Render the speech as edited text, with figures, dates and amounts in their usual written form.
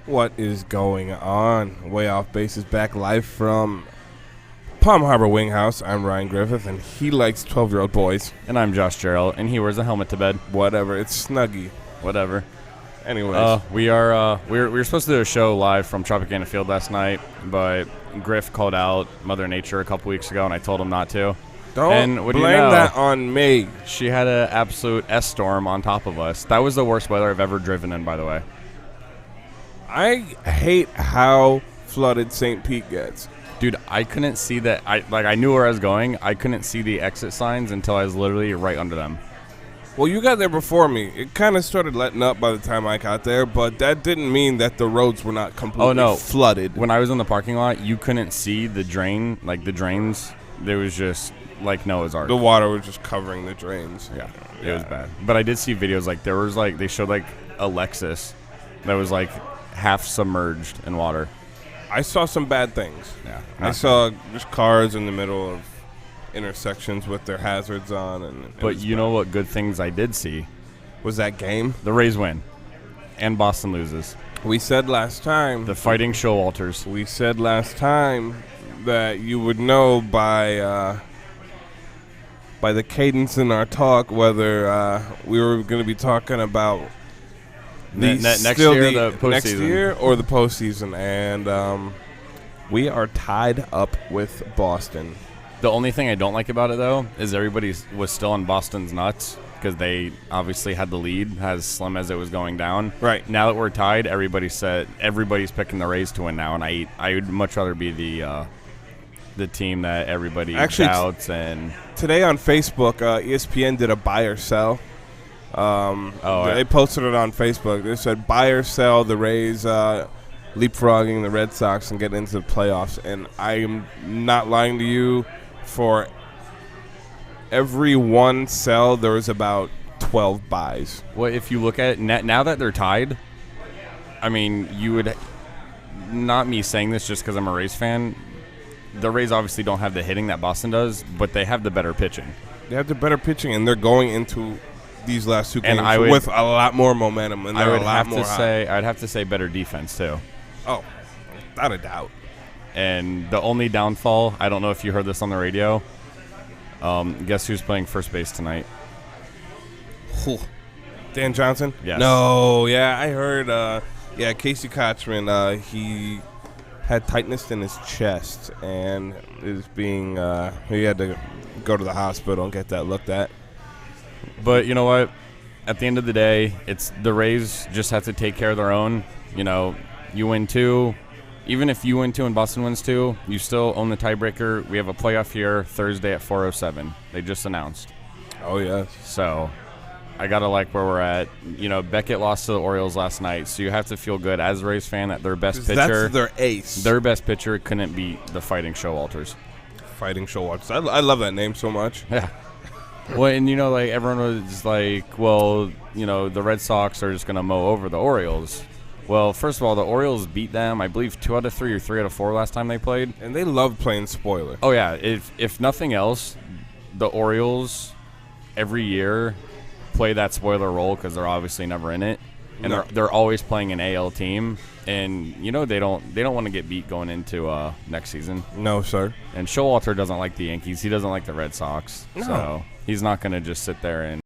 What is going on? Way Off Base is back live from Palm Harbor Wing House. I'm Ryan Griffith, and he likes 12-year-old boys. And I'm Josh Gerald, and he wears a helmet to bed. Whatever. It's Snuggy. Whatever. Anyways. We were supposed to do a show live from Tropicana Field last night, but Griff called out Mother Nature a couple weeks ago, and I told him not to. Don't blame that on me. She had an absolute S-storm on top of us. That was the worst weather I've ever driven in, by the way. I hate how flooded St. Pete gets. Dude, I couldn't see that. I knew where I was going. I couldn't see the exit signs until I was literally right under them. Well, you got there before me. It kind of started letting up by the time I got there, but that didn't mean that the roads were not completely flooded. When I was in the parking lot, you couldn't see the drain, like the drains. There was just like Noah's Ark. The water was just covering the drains. Yeah, it was bad. But I did see videos they showed like a Lexus that was like half submerged in water. I saw some bad things. Yeah, I saw just cars in the middle of intersections with their hazards on. But you know what good things I did see? Was that game? The Rays win, and Boston loses. We said last time. The Fighting Showalters. We said last time that you would know by the cadence in our talk whether we were going to be talking about next year, the postseason. Next year or the postseason, and we are tied up with Boston. The only thing I don't like about it, though, is everybody was still on Boston's nuts because they obviously had the lead as slim as it was going down. Right. Now that we're tied, everybody's picking the Rays to win now, and I would much rather be the team that everybody doubts. And today on Facebook, ESPN did a buy or sell. They posted it on Facebook. They said buy or sell the Rays leapfrogging the Red Sox and getting into the playoffs. And I am not lying to you. For every one sell, there was about 12 buys. Well, if you look at it, now that they're tied, I mean, you would – not me saying this just because I'm a Rays fan. The Rays obviously don't have the hitting that Boston does, but they have the better pitching. They have the better pitching, and they're going into these last two games with a lot more momentum. And I'd have to say better defense, too. Oh, without a doubt. And the only downfall, I don't know if you heard this on the radio, guess who's playing first base tonight? Dan Johnson? Yes. No, yeah, I heard, Casey Kochman, he had tightness in his chest and is being, he had to go to the hospital and get that looked at. But you know what? At the end of the day, it's the Rays just have to take care of their own. You know, you win two. Even if you win two and Boston wins two, you still own the tiebreaker. We have a playoff here Thursday at 4:07. They just announced. Oh, yeah. So I got to like where we're at. You know, Beckett lost to the Orioles last night, so you have to feel good as a Rays fan that their best pitcher. That's their ace. Their best pitcher couldn't beat the Fighting Showalters. Fighting Showalters. I love that name so much. Yeah. Well, and, you know, like, everyone was like, well, you know, the Red Sox are just going to mow over the Orioles. Well, first of all, the Orioles beat them, I believe, 2 out of 3 or 3 out of 4 last time they played. And they love playing spoiler. Oh, yeah. If nothing else, the Orioles every year play that spoiler role because they're obviously never in it. And they're always playing an AL team. And, you know, they don't want to get beat going into next season. No, sir. And Showalter doesn't like the Yankees. He doesn't like the Red Sox. No. So he's not going to just sit there and